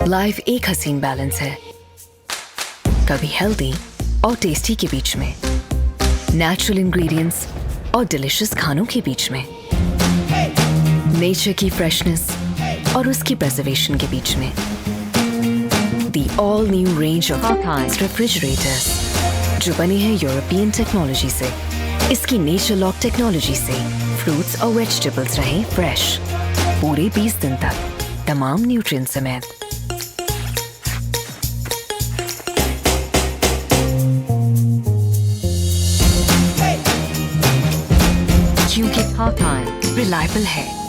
Life एक हसीन balance है, कभी हेल्दी और टेस्टी के बीच में, नेचुरल इंग्रेडिएंट्स और डिलिशियस खानों के बीच में, नेचर की फ्रेशनेस और उसकी प्रिजर्वेशन के बीच में। The all new range of refrigerators जो बने हैं यूरोपियन टेक्नोलॉजी से। इसकी नेचर लॉक टेक्नोलॉजी से फ्रूट्स और वेजिटेबल्स रहें फ्रेश पूरे 20 दिन तक, तमाम न्यूट्रिएंट्स समेत। क्योंकि पापाया रिलायबल है।